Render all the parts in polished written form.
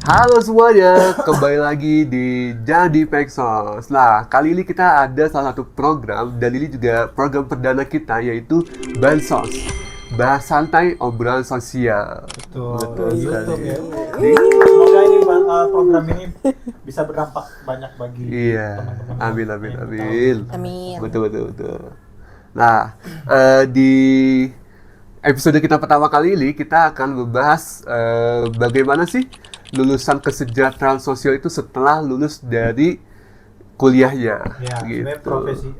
Halo semuanya, kembali lagi di Jadi Peksos. Nah, kali ini kita ada salah satu program, dan ini juga program perdana kita, yaitu Bansos. Bahas santai obrolan sosial. Betul, Betul di sekali. YouTube ya. Di- Semoga ini program ini bisa berdampak banyak bagi Iya, teman-teman amin, yang amin, ingin amin. tahu. Amin. Betul, betul, betul. Nah, di episode kita pertama kali ini, kita akan membahas bagaimana sih lulusan kesejahteraan sosial itu setelah lulus dari kuliahnya, Ya, sebenarnya gitu. profesi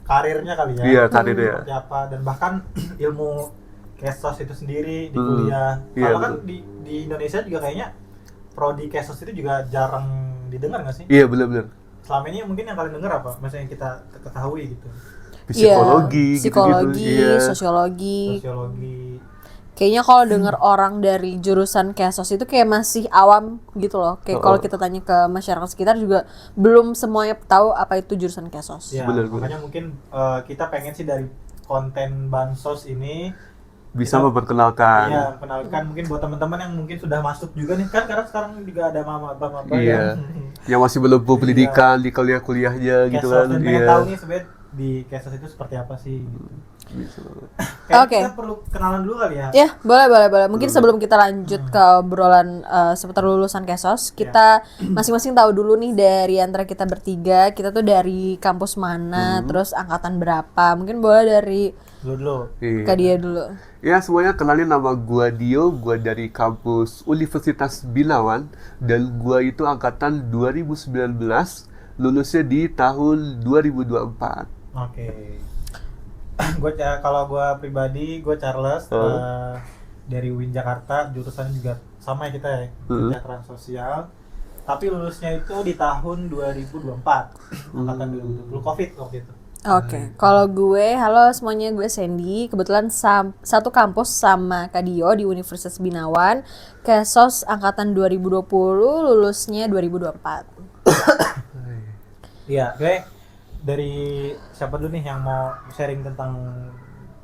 karirnya kali ya. Iya, karirnya. Seperti apa dan bahkan ilmu kesos itu sendiri di Hmm, kuliah. iya, Kalau kan betul. di Indonesia juga kayaknya prodi kesos itu juga jarang didengar nggak sih? Iya, benar-benar. Selama ini mungkin yang kalian dengar apa? Maksudnya yang kita ketahui gitu. Psikologi, Iya, gitu-gitu. psikologi, Iya. sosiologi. Sosiologi. Kayaknya kalau denger orang dari jurusan kesos itu kayak masih awam gitu loh. Kayak kalau kita tanya ke masyarakat sekitar juga belum semuanya tahu apa itu jurusan kesos. Ya, Benar, makanya mungkin kita pengen sih dari konten bansos ini Bisa kita- memperkenalkan. iya, kenalkan mungkin buat teman-teman yang mungkin sudah masuk juga nih kan, karena sekarang juga ada maba-maba Iya. yang Yang masih belum pendidikan di kuliah-kuliahnya gitu kesos kan. dan pengen Iya. tahu nih sebenarnya di kesos itu seperti apa sih. Bisa. Kayaknya Oke. kita perlu kenalan dulu kali ya. Ya, boleh. Mungkin sebelum kita lanjut ke obrolan seputar lulusan kesos, kita masing-masing tahu dulu nih dari antara kita bertiga, kita tuh dari kampus mana, terus angkatan berapa. Mungkin boleh dari Dulu. Iya. Kak Dia dulu. Ya, semuanya kenalin, nama gua Dio, gua dari kampus Universitas Binawan, dan gua itu angkatan 2019, lulusnya di tahun 2024. Oke. Kalau gue pribadi, gue Charles dari UIN Jakarta, jurusannya juga sama ya kita ya, kesejahteraan sosial. Tapi lulusnya itu di tahun 2024, angkatan 2020, COVID waktu itu. Oke, kalau gue, halo semuanya, gue Sandy. Kebetulan satu kampus sama Kak Dio di Universitas Binawan. Kesos angkatan 2020, lulusnya 2024. Iya, gue dari siapa dulu nih yang mau sharing tentang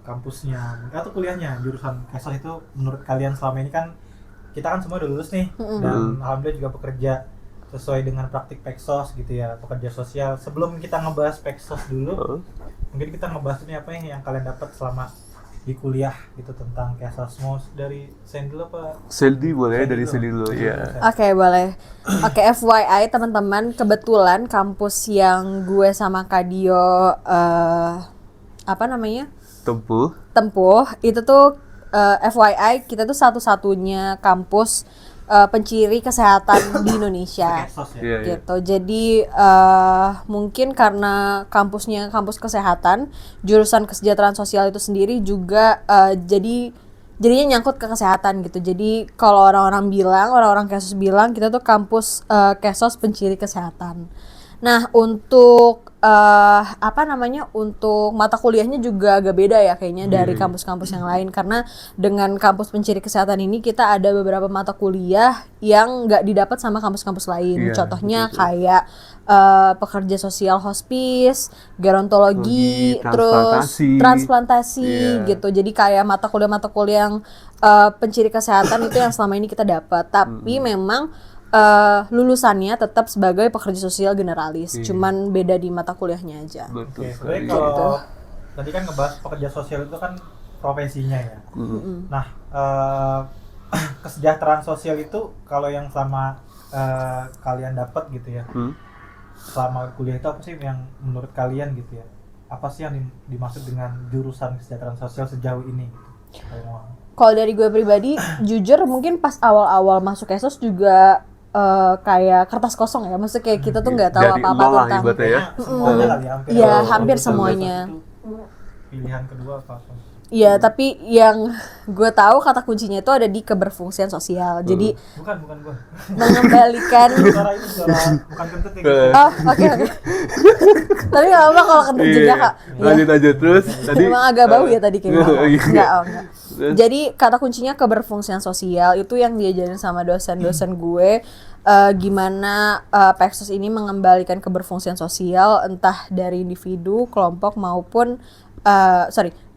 kampusnya atau kuliahnya, jurusan kesos itu menurut kalian selama ini kan kita kan semua udah lulus nih dan alhamdulillah juga bekerja sesuai dengan praktik peksos gitu ya, pekerja sosial. Sebelum kita ngebahas peksos dulu, mungkin kita ngebahas ini apa yang kalian dapat selama di kuliah gitu tentang kesos. Mau dari Sandy dulu apa? Seldi boleh, Sandy dari dulu. Seldi dulu, ya. Oke, boleh. Oke, FYI teman-teman, kebetulan kampus yang gue sama Kak Dio apa namanya? tempuh itu tuh FYI kita tuh satu-satunya kampus penciri kesehatan di Indonesia. Kesos ya. Iya, iya. Gitu. Jadi mungkin karena kampusnya kampus kesehatan, jurusan kesejahteraan sosial itu sendiri juga jadinya nyangkut ke kesehatan gitu. Jadi kalau orang-orang kesos bilang kita tuh kampus kesos penciri kesehatan. Nah, untuk untuk mata kuliahnya juga agak beda ya kayaknya dari kampus-kampus yang lain, karena dengan kampus penciri kesehatan ini kita ada beberapa mata kuliah yang nggak didapat sama kampus-kampus lain. Iya, Contohnya betul. kayak pekerja sosial hospice, gerontologi, terus transplantasi Iya. gitu. Jadi kayak mata kuliah yang penciri kesehatan itu yang selama ini kita dapat. Tapi memang lulusannya tetap sebagai pekerja sosial generalis, cuman beda di mata kuliahnya aja. Betul Oke, sekali. sebenarnya kalau tadi kan ngebahas pekerja sosial itu kan profesinya ya. Nah, kesejahteraan sosial itu kalau yang selama kalian dapat gitu ya, selama kuliah itu apa sih yang menurut kalian gitu ya? Apa sih yang dimaksud dengan jurusan kesejahteraan sosial sejauh ini? Kalau dari gue pribadi, jujur mungkin pas awal-awal masuk kesos juga kayak kertas kosong ya, maksudnya kayak kita tuh nggak tahu Dari apa-apa nol lah tentang. ibaratnya ya. Semuanya kali ya, Iya, hampir jurusan semuanya. kesos itu pilihan kedua apa? Iya, tapi yang gue tahu kata kuncinya itu ada di keberfungsian sosial. Jadi Bukan gua. mengembalikan. Suara itu suara bukan kentut ya gitu. Oh, oke. Tapi nggak apa kalau kentut juga kak. Iya. Lanjut aja terus. Tadi Memang agak bau ya tadi kayaknya. Iya. Enggak. Jadi kata kuncinya keberfungsian sosial itu yang diajarin sama dosen-dosen gue. Gimana Peksos ini mengembalikan keberfungsian sosial entah dari individu, kelompok maupun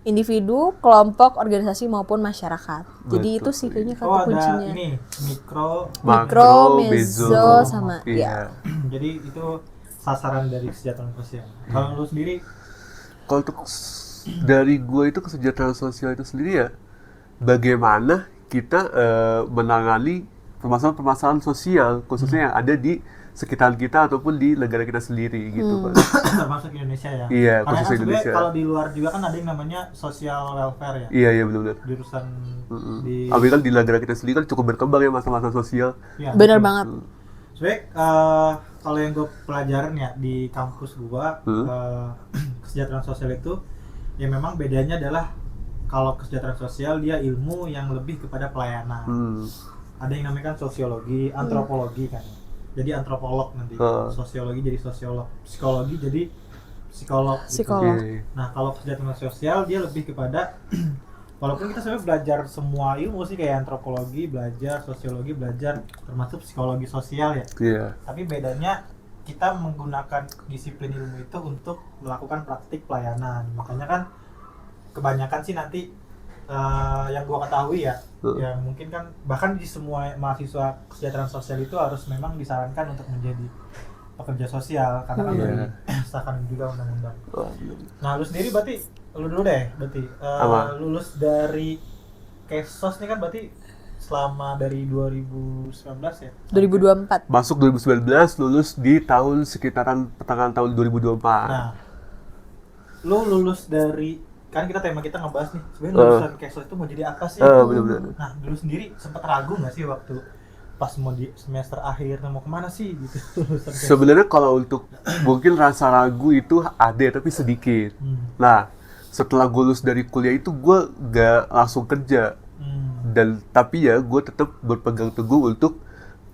individu, kelompok, organisasi maupun masyarakat. Jadi Betul. itu sih kayaknya Oh, kata ada kuncinya. ini mikro. Mikro, mezo, sama iya. Jadi itu sasaran dari kesejahteraan sosial. Kalau lu sendiri Kalau untuk dari gue itu kesejahteraan sosial itu sendiri ya, bagaimana kita menangani permasalahan-permasalahan sosial khususnya yang ada di sekitar kita ataupun di negara kita sendiri gitu Pak. termasuk Indonesia ya. Iya, Karena khusus kan sebenarnya Indonesia. kalau di luar juga kan ada yang namanya social welfare ya. Iya iya benar-benar. Jurusan di Tapi kan di negara kita sendiri kan cukup berkembang ya masalah-masalah sosial. ya, Bener betul. banget. Sebenarnya kalau yang gue pelajaran ya di kampus gua kesejahteraan sosial itu ya memang bedanya adalah kalau kesejahteraan sosial dia ilmu yang lebih kepada pelayanan. Ada yang namanya kan sosiologi, antropologi kan. Jadi antropolog nanti, sosiologi jadi sosiolog, psikologi jadi psikolog. Gitu. Psikolog. Iya. Nah kalau kesejahteraan sosial dia lebih kepada walaupun kita sebenarnya belajar semua ilmu sih kayak antropologi belajar, sosiologi belajar, termasuk psikologi sosial ya. Iya. Tapi bedanya kita menggunakan disiplin ilmu itu untuk melakukan praktik pelayanan. Makanya kan kebanyakan sih nanti yang gua ketahui ya, yang mungkin kan bahkan di semua mahasiswa kesejahteraan sosial itu harus memang disarankan untuk menjadi pekerja sosial karena kan disahkan juga undang-undang. Nah, lu sendiri berarti lu dulu deh, berarti lulus dari Kesos nih kan berarti selama dari 2019 ya? 2024. Masuk 2019, lulus di tahun sekitaran pertengahan tahun 2024. Nah, lu lulus dari kan tema kita ngebahas nih sebenarnya lulusan Kesos itu mau jadi apa sih? Benar-benar. Nah, dulu sendiri sempat ragu nggak sih waktu pas mau di semester akhir mau kemana sih gitu lulusan Kesos? Sebenarnya kalau untuk mungkin rasa ragu itu ada tapi sedikit. Nah, setelah gue lulus dari kuliah itu gue gak langsung kerja. Dan tapi ya gue tetap berpegang teguh untuk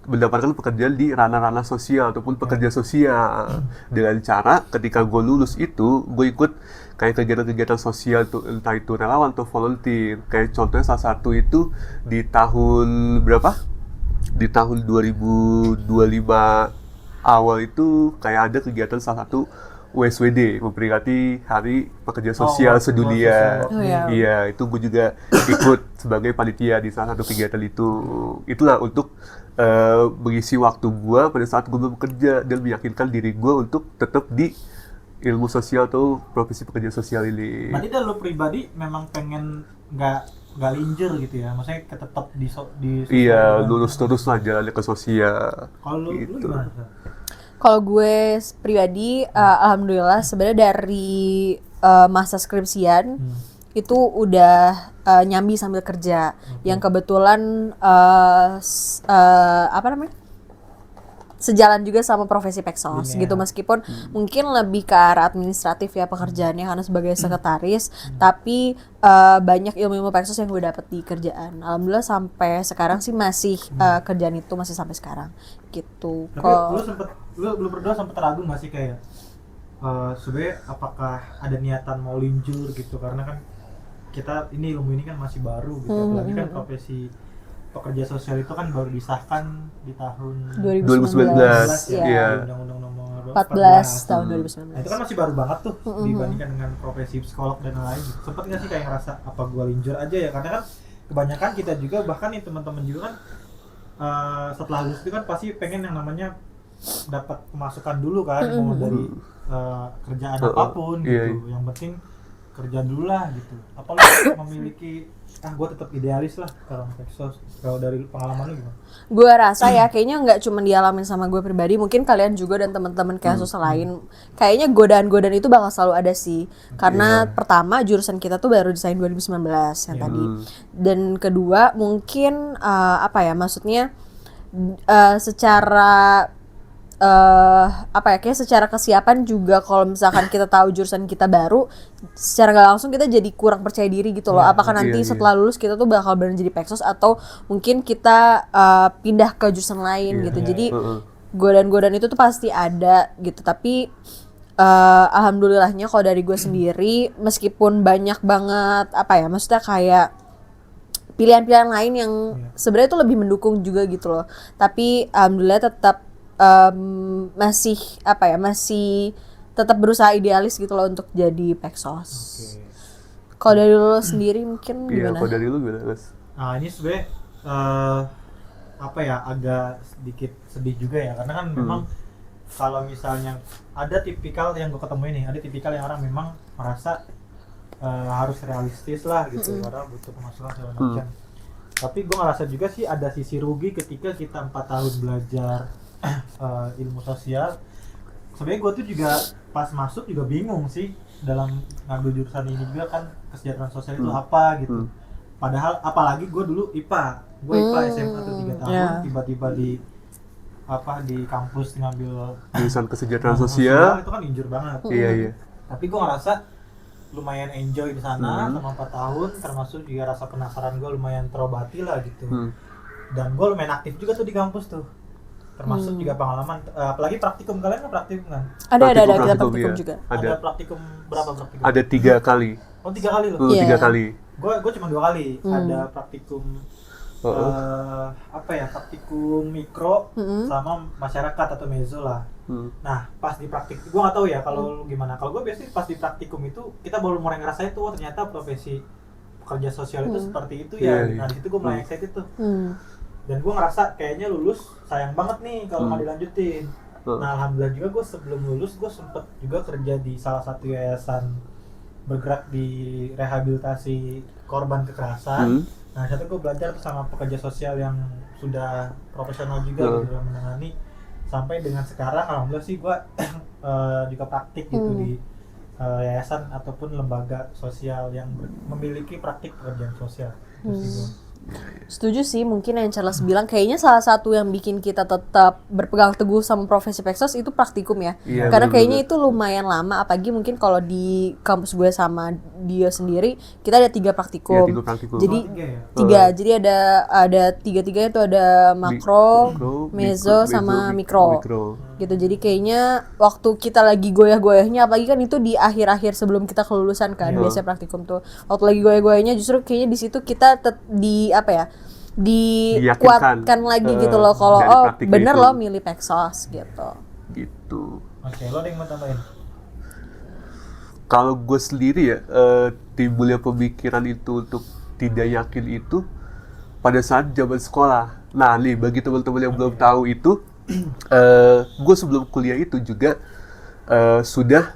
mendapatkan pekerjaan di ranah-ranah sosial ataupun pekerja sosial dengan cara ketika gue lulus itu gue ikut kayak kegiatan-kegiatan sosial tuh, entah itu relawan atau volunteer. Kayak contohnya salah satu itu di tahun berapa? Di tahun 2025 awal itu kayak ada kegiatan salah satu USWD memperingati Hari Pekerja Sosial Sedunia. Oh, ya. Iya, itu gue juga ikut sebagai panitia di salah satu kegiatan itu. Itulah untuk mengisi waktu gue pada saat gue bekerja dan meyakinkan diri gue untuk tetap di ilmu sosial atau profesi pekerja sosial ini. Berarti dari lu pribadi memang pengen nggak linjer gitu ya, maksudnya tetap di Iya, lulus terus lah jalannya ke sosial. Kalau lu Gitu. gimana? Kalau gue pribadi, alhamdulillah sebenarnya dari masa skripsian itu udah nyambi sambil kerja. Yang kebetulan apa namanya? Sejalan juga sama profesi Peksos gitu, meskipun mungkin lebih ke arah administratif ya pekerjaannya karena sebagai sekretaris, tapi banyak ilmu-ilmu Peksos yang gue dapet di kerjaan. Alhamdulillah sampai sekarang sih masih kerjaan itu masih sampai sekarang gitu. Tapi lu berdua sempet ragu nggak sih kayak sebenarnya apakah ada niatan mau linjur gitu, karena kan kita ilmu ini kan masih baru gitu, apalagi kan profesi pekerja sosial itu kan baru disahkan di tahun 2019, ya. Undang-Undang nomor 14 tahun Nah, itu kan masih baru banget tuh dibandingkan dengan profesi psikolog dan lain. Sempet nggak sih kayak ngerasa apa gua linjur aja ya, karena kan kebanyakan kita juga bahkan nih teman-teman juga kan setelah lulus itu kan pasti pengen yang namanya dapat pemasukan dulu kan, mau dari kerjaan apapun gitu. Yang penting kerja dulu lah gitu. Apa lu memiliki gue tetap idealis lah sekarang Peksos. Kalau dari pengalaman lu gimana? Gue rasa ya kayaknya nggak cuma dialamin sama gue pribadi, mungkin kalian juga dan teman-teman Kesos lain. Kayaknya godaan-godaan itu bakal selalu ada sih. Karena pertama jurusan kita tuh baru desain 2019 yang tadi. Dan kedua mungkin apa ya maksudnya secara kayak secara kesiapan juga kalau misalkan kita tahu jurusan kita baru, secara nggak langsung kita jadi kurang percaya diri gitu loh. Apakah nanti setelah lulus kita tuh bakal benar jadi Peksos atau mungkin kita pindah ke jurusan lain gitu. Jadi godaan-godaan itu tuh pasti ada gitu. Tapi alhamdulillahnya kalau dari gue sendiri, meskipun banyak banget maksudnya kayak pilihan-pilihan lain yang sebenarnya tuh lebih mendukung juga gitu loh. Tapi alhamdulillah tetap masih masih tetap berusaha idealis gitu loh untuk jadi Peksos. Kalau dari lo sendiri mungkin Iya, gimana? kalau dari lu gimana, Mas? Nah ini sebenarnya apa ya, agak sedikit sedih juga ya, karena kan memang kalau misalnya ada tipikal yang gue ketemu ini, ada tipikal yang orang memang merasa harus realistis lah gitu, karena butuh pemasukan segala macam. Tapi gue ngerasa juga sih ada sisi rugi ketika kita 4 tahun belajar ilmu sosial. Sebenarnya gue tuh juga pas masuk juga bingung sih dalam ngambil jurusan ini juga kan, kesejahteraan sosial itu apa gitu. Padahal apalagi gue dulu IPA, gue IPA SMA tuh 3 tahun, Yeah. tiba-tiba di kampus ngambil Jurusan kesejahteraan ilmu sosial. itu kan injur banget. Iya, iya. Tapi gue ngerasa lumayan enjoy di sana selama 4 tahun, termasuk juga rasa penasaran gue lumayan terobati lah gitu. Dan gue lumayan aktif juga tuh di kampus tuh, termasuk juga pengalaman, apalagi praktikum. Kalian kan praktikum kan? Ada kita Praktikum, praktikum iya. juga. Ada praktikum berapa praktikum? Ada 3 kali. Oh 3 kali loh. Iya. 3 kali. Gue cuma 2 kali. Ada praktikum praktikum mikro sama masyarakat atau mezo lah. Nah pas di praktikum, gue nggak tahu ya kalau lu gimana. Kalau gue biasanya pas di praktikum itu kita baru mulai ngerasain tuh, ternyata profesi pekerja sosial itu seperti itu ya. Iya, iya. Nah di situ gue mulai excited tuh. Dan gue ngerasa kayaknya lulus sayang banget nih kalau nggak dilanjutin. Nah alhamdulillah juga gue sebelum lulus gue sempet juga kerja di salah satu yayasan bergerak di rehabilitasi korban kekerasan. Nah satu gue belajar tuh sama pekerja sosial yang sudah profesional juga gitu dalam menangani, sampai dengan sekarang alhamdulillah sih gue juga praktik gitu di yayasan ataupun lembaga sosial yang memiliki praktik pekerjaan sosial. Itu sih gua. Setuju sih, mungkin yang Charles bilang kayaknya salah satu yang bikin kita tetap berpegang teguh sama profesi peksos itu praktikum ya. Iya, Karena bener-bener. kayaknya itu lumayan lama, apalagi mungkin kalau di kampus gue sama dia sendiri kita ada 3 praktikum. Iya, 3 praktikum. Jadi Oh, 3 ya? 3, jadi ada 3-3 itu ada makro, mezo sama mikro. Gitu. Jadi kayaknya waktu kita lagi goyah-goyahnya, apalagi kan itu di akhir-akhir sebelum kita kelulusan kan, biasanya praktikum tuh. Waktu lagi goyah-goyahnya justru kayaknya di situ kita dikuatkan lagi gitu loh kalau dari oh praktika bener itu. lo milih peksos gitu. Gitu. Oke, lo ada yang mau tambahin? Kalau gue sendiri ya, timbulnya pemikiran itu untuk tidak yakin itu pada saat zaman sekolah. Nah nih, bagi teman-teman yang belum tahu itu, gue sebelum kuliah itu juga sudah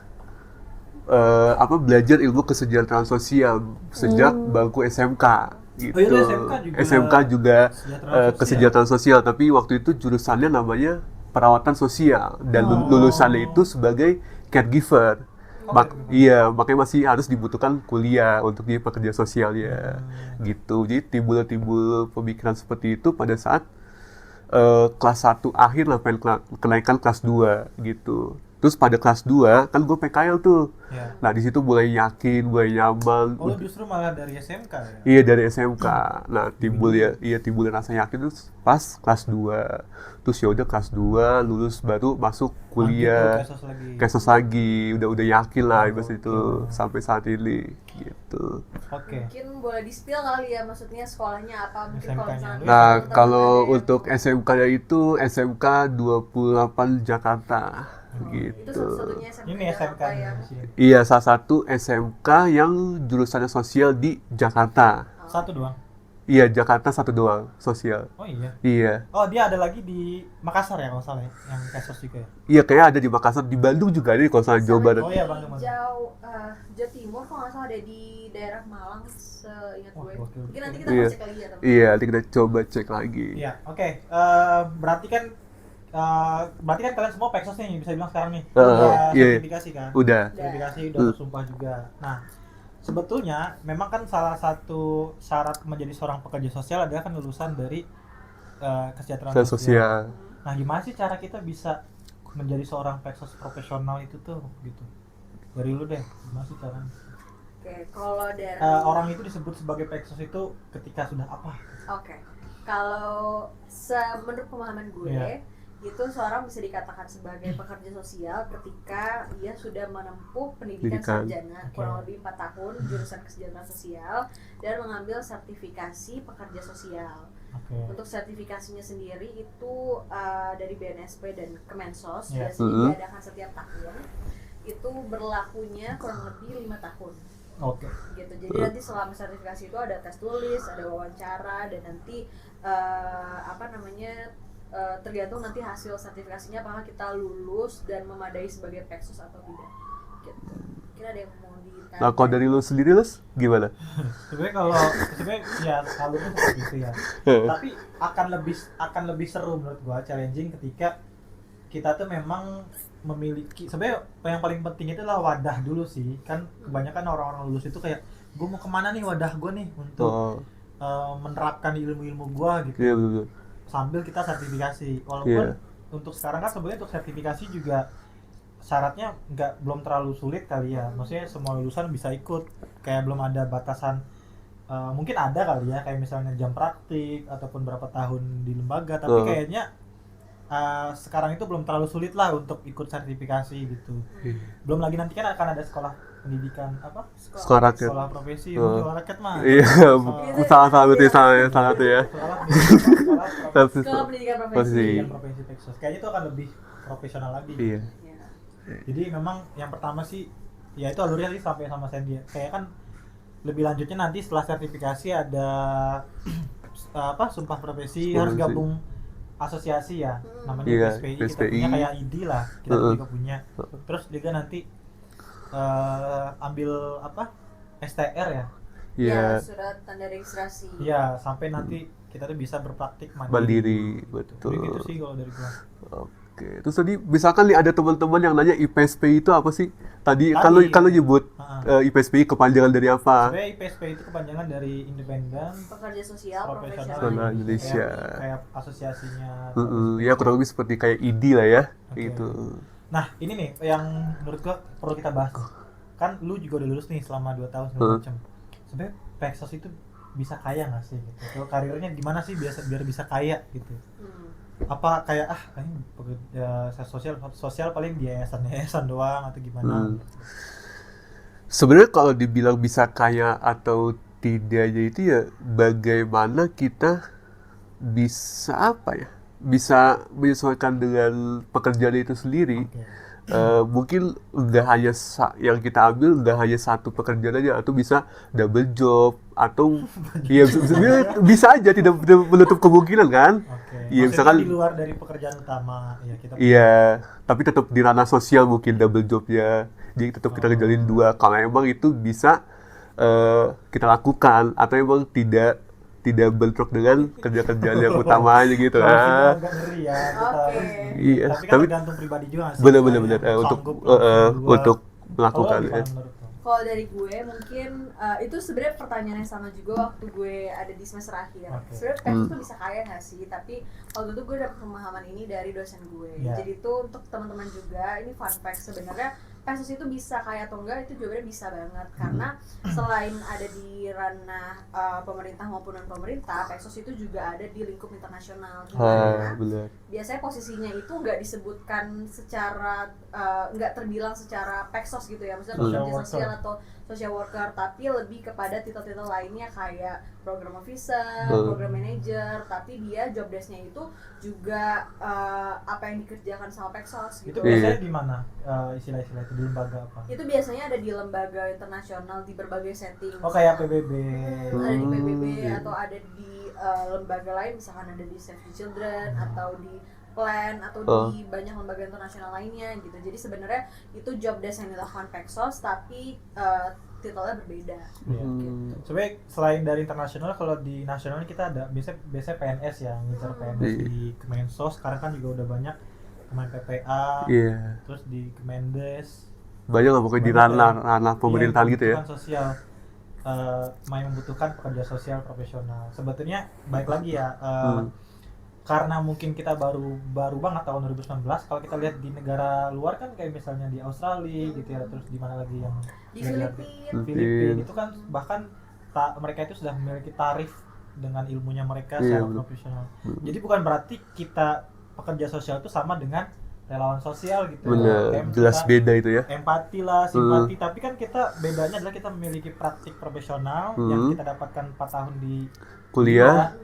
belajar ilmu kesejahteraan sosial sejak bangku SMK. Gitu. Oh, iya, SMK juga kesejahteraan kesejahteraan sosial, tapi waktu itu jurusannya namanya perawatan sosial dan lulusannya itu sebagai caregiver. Iya, makanya masih harus dibutuhkan kuliah untuk jadi pekerja sosial ya, gitu. Jadi timbul pemikiran seperti itu pada saat kelas 1 akhir lah, pengen kenaikan kelas 2 gitu. Terus pada kelas 2 kan gue PKL tuh. Ya. Nah di situ mulai yakin, mulai nyaman. Oh, lo justru malah dari SMK ya? Iya dari SMK. Nah timbul rasa yakin terus pas kelas 2. Terus ya udah kelas 2 lulus baru masuk kuliah. Kesos lagi. Udah yakin lah pas itu sampai saat ini gitu. Oke. Mungkin boleh di-spill kali ya, maksudnya sekolahnya apa, mungkin kalau SMK-nya. misalnya Nah teman-teman kalau ada yang- untuk SMK-nya itu SMK 28 Jakarta itu gitu. satu-satunya SMK Ini SMK Jakarta yang di sini. Iya, salah satu SMK yang jurusannya sosial di Jakarta. Satu doang. Iya, Jakarta satu doang, sosial. Oh iya. Iya. Oh, dia ada lagi di Makassar ya kalau salah ya, yang Kesos juga ya. Iya, kayaknya ada di Makassar, di Bandung juga ada kalau salah Jawa Barat. Oh iya, Bandung. Jawa Timur kalau nggak salah ada di daerah Malang seingat Wah, gue. gokil. Mungkin nanti kita Iya. cek lagi ya teman. Iya, nanti kita coba cek lagi. Iya, oke. Berarti kan kalian semua peksos nih, bisa bilang sekarang nih. Udah iya. sertifikasi kan? Udah. Sertifikasi udah bersumpah juga. Nah, sebetulnya memang kan salah satu syarat menjadi seorang pekerja sosial adalah kan lulusan dari kesejahteraan Sosial. sosial. Nah, gimana sih cara kita bisa menjadi seorang peksos profesional itu tuh gitu? Dari lu deh, gimana sih caranya? Oke, kalau dari Orang itu disebut sebagai peksos itu ketika sudah apa? Oke. Kalau menurut pemahaman gue, Iya. itu seorang bisa dikatakan sebagai pekerja sosial ketika ia sudah menempuh pendidikan Pendidikan. sarjana kurang lebih 4 tahun jurusan kesejahteraan sosial dan mengambil sertifikasi pekerja sosial. Oke. Untuk sertifikasinya sendiri itu dari BNSP dan Kemensos Iya. biasanya diadakan setiap tahun. Itu berlakunya kurang lebih 5 tahun. Oke. gitu. Jadi nanti selama sertifikasi itu ada tes tulis, ada wawancara, dan nanti tergantung nanti hasil sertifikasinya apakah kita lulus dan memadai sebagai Peksos atau tidak. Gitu. Kira ada yang mau ditanya? Nah, kalau dari lu sendiri, Lus, gimana? sebenarnya ya alurnya seperti itu ya. Tapi akan lebih seru menurut gua, challenging ketika kita tuh memang memiliki, sebenarnya yang paling penting itu adalah wadah dulu sih. Kan kebanyakan orang-orang lulus itu kayak, gua mau kemana nih wadah gua nih untuk menerapkan ilmu-ilmu gua gitu. Iya, betul. Sambil kita sertifikasi. Walaupun untuk sekarang kan sebenarnya untuk sertifikasi juga syaratnya belum terlalu sulit kali ya. Maksudnya semua lulusan bisa ikut. Kayak belum ada batasan, mungkin ada kali ya, kayak misalnya jam praktik ataupun berapa tahun di lembaga, tapi kayaknya sekarang itu belum terlalu sulit lah untuk ikut sertifikasi gitu. Belum lagi nanti kan akan ada sekolah pendidikan apa? Sekolah rakyat. Sekolah profesi, sekolah rakyat mah. Iya, salah satu ya. Sekolah pendidikan Profesi. Profesi Peksos. Kayaknya itu akan lebih profesional lagi. Iya. Ya. Jadi memang yang pertama sih ya itu alurnya sih sampai sama Sandy. Kayak kan lebih lanjutnya nanti setelah sertifikasi ada sumpah profesi, harus gabung asosiasi ya, namanya PSPI. Kita punya kayak ID lah, kita juga punya. Terus juga nanti ambil STR ya. Ya, surat tanda registrasi. Iya, sampai nanti kita tuh bisa berpraktik mandiri, betul. Jadi gitu sih kalau dari gua. Oke, terus tadi misalkan nih ada teman-teman yang nanya IPSPI itu apa sih? Tadi kan lu nyebut IPSPI kepanjangan dari apa? Sebenarnya IPSPI itu kepanjangan dari Independen Pekerja Sosial Profesional Indonesia. Kayak asosiasinya. Ya kurang lebih seperti kayak ID lah ya, gitu. Nah, ini nih yang menurut gua perlu kita bahas. Kan lu juga udah lulus nih selama 2 tahun segala macam. Sebenarnya Peksos itu bisa kaya nggak sih gitu? Kalau karirnya gimana sih biar bisa kaya gitu? Apa kayak ini pekerja sosial paling di yayasan doang atau gimana? Sebenarnya kalau dibilang bisa kaya atau tidaknya itu ya bagaimana kita bisa bisa menyesuaikan dengan pekerjaan itu sendiri. Mungkin nggak hanya yang kita ambil nggak hanya satu pekerjaan aja, atau bisa double job atau ya bisa aja, tidak menutup kemungkinan kan. Iya, misalkan di luar dari pekerjaan utama ya kita. Iya, tapi tetap di ranah sosial mungkin double jobnya, jadi tetap kita ngejalin dua kalau emang itu bisa kita lakukan, atau emang tidak bentrok dengan kerja-kerjaan yang utamanya gitu kan. Iya, tapi tergantung pribadi juga sih. Benar untuk melakukan ya. Kalau dari gue mungkin itu sebenarnya pertanyaan yang sama juga waktu gue ada di semester akhir. Sebenarnya Peksos tuh bisa kaya nggak sih? Tapi waktu itu gue dapet pemahaman ini dari dosen gue. Jadi tuh untuk teman-teman juga ini fun fact, sebenarnya Peksos itu bisa kaya atau enggak itu jawabannya bisa banget, karena selain ada di ranah pemerintah maupun non pemerintah, Peksos itu juga ada di lingkup internasional. Biasanya posisinya itu nggak disebutkan secara nggak terbilang secara Peksos gitu ya, maksudnya pekerja sosial atau social worker, tapi lebih kepada titel-titel lainnya kayak program officer, program manager, tapi dia job desk-nya itu juga apa yang dikerjakan sama Peksos gitu. Itu biasanya di mana istilah-istilah itu, di lembaga apa? Itu biasanya ada di lembaga internasional di berbagai setting. Oh, kayak PBB. Ada di PBB atau ada di lembaga lain, misalkan ada di Save the Children atau di Plan atau di banyak lembaga internasional lainnya gitu. Jadi sebenarnya itu job desk yang dilakukan Peksos, tapi titelnya berbeda. Gitu. Sebenarnya selain dari internasional, kalau di nasional kita ada biasanya PNS ya, ngincar PNS di Kemensos. Sekarang kan juga udah banyak Kemen PPA, terus di Kemendes. Banyak lah pokoknya di ranah pemerintahan gitu ya. Sosial, membutuhkan pekerja sosial profesional. Sebetulnya baik lagi ya. Karena mungkin kita baru banget tahun 2019, kalau kita lihat di negara luar kan kayak misalnya di Australia gitu ya, terus di mana lagi yang di Filipina itu kan bahkan mereka itu sudah memiliki tarif dengan ilmunya mereka secara profesional. Jadi bukan berarti kita pekerja sosial itu sama dengan relawan sosial gitu. Jelas beda itu ya. Empati lah, simpati, tapi kan kita bedanya adalah kita memiliki praktik profesional yang kita dapatkan 4 tahun di kuliah.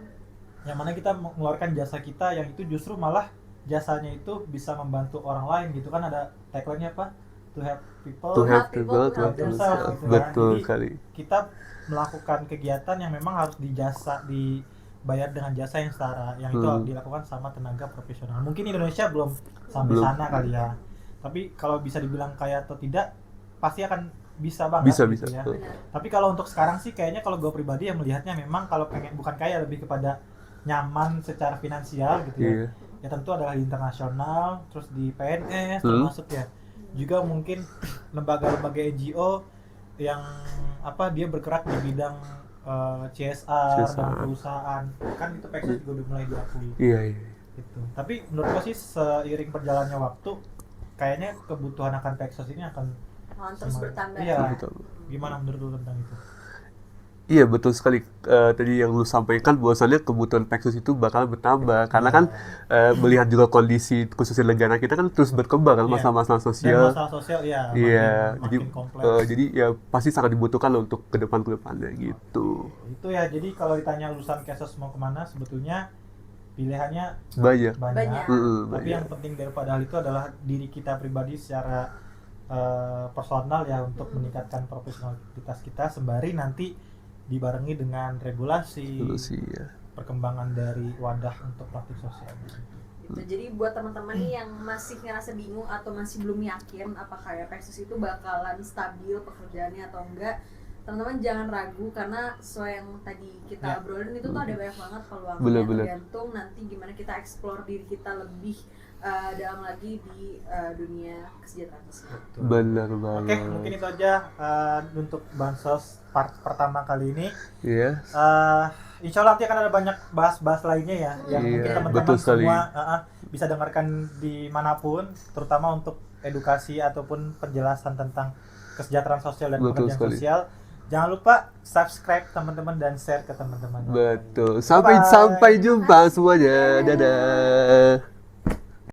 Yang mana kita mengeluarkan jasa kita, yang itu justru malah jasanya itu bisa membantu orang lain gitu kan. Ada tagline-nya apa? to help people, To help people, people, to to help help themselves, themselves. gitu kan. Betul Jadi, sekali. kita melakukan kegiatan yang memang harus dibayar dengan jasa yang setara, yang itu dilakukan sama tenaga profesional. Mungkin Indonesia belum sampai Belum. sana kali ya, tapi kalau bisa dibilang kaya atau tidak pasti akan bisa banget Bisa, gitu bisa. ya. Tapi kalau untuk sekarang sih kayaknya kalau gue pribadi yang melihatnya memang kalau pengen bukan kaya, lebih kepada nyaman secara finansial gitu ya. Iya. Ya tentu adalah di internasional, terus di PNS termasuk ya. Juga mungkin lembaga-lembaga NGO yang dia bergerak di bidang CSR dan perusahaan. Kan itu Pexos juga udah mulai diakui. Iya, iya. Gitu. Tapi menurut gue sih seiring berjalannya waktu kayaknya kebutuhan akan Pexos ini akan terus bertambah. Iya. Betul. Gimana menurut lu tentang itu? Iya, betul sekali. Tadi yang lu sampaikan bahwasannya kebutuhan Pexos itu bakal bertambah karena kan melihat juga kondisi khususnya negara kita kan terus berkembang kan, masalah-masalah Dan sosial. masalah sosial ya Iya, makin kompleks. jadi ya pasti sangat dibutuhkan loh untuk ke depannya gitu. Itu ya, jadi kalau ditanya lulusan Kesos mau kemana, sebetulnya pilihannya Banyak. Banyak. Tapi yang penting daripada hal itu adalah diri kita pribadi secara personal ya, untuk meningkatkan profesionalitas kita sembari nanti dibarengi dengan regulasi, Dulu sih ya. perkembangan dari wadah untuk praktik sosial. Gitu. Jadi buat teman-teman nih yang masih ngerasa bingung atau masih belum yakin apakah ya Pexos itu bakalan stabil pekerjaannya atau enggak, teman-teman jangan ragu karena sesuai yang tadi kita obrolin itu tuh ada banyak banget peluangnya, Bener-bener. tergantung nanti gimana kita explore diri kita lebih dalam lagi di dunia kesejahteraan sosial. Benar Oke, banget. mungkin itu aja untuk Bansos part pertama kali ini. Iya. Insya Allah nanti akan ada banyak bahas-bahas lainnya ya, yang Iya, mungkin teman-teman betul sekali. semua bisa dengarkan dimanapun, terutama untuk edukasi ataupun penjelasan tentang kesejahteraan sosial dan Betul pekerjaan sekali. sosial. Jangan lupa subscribe teman-teman dan share ke teman-teman. Betul. Bye-bye. Sampai jumpa semuanya. Dadah.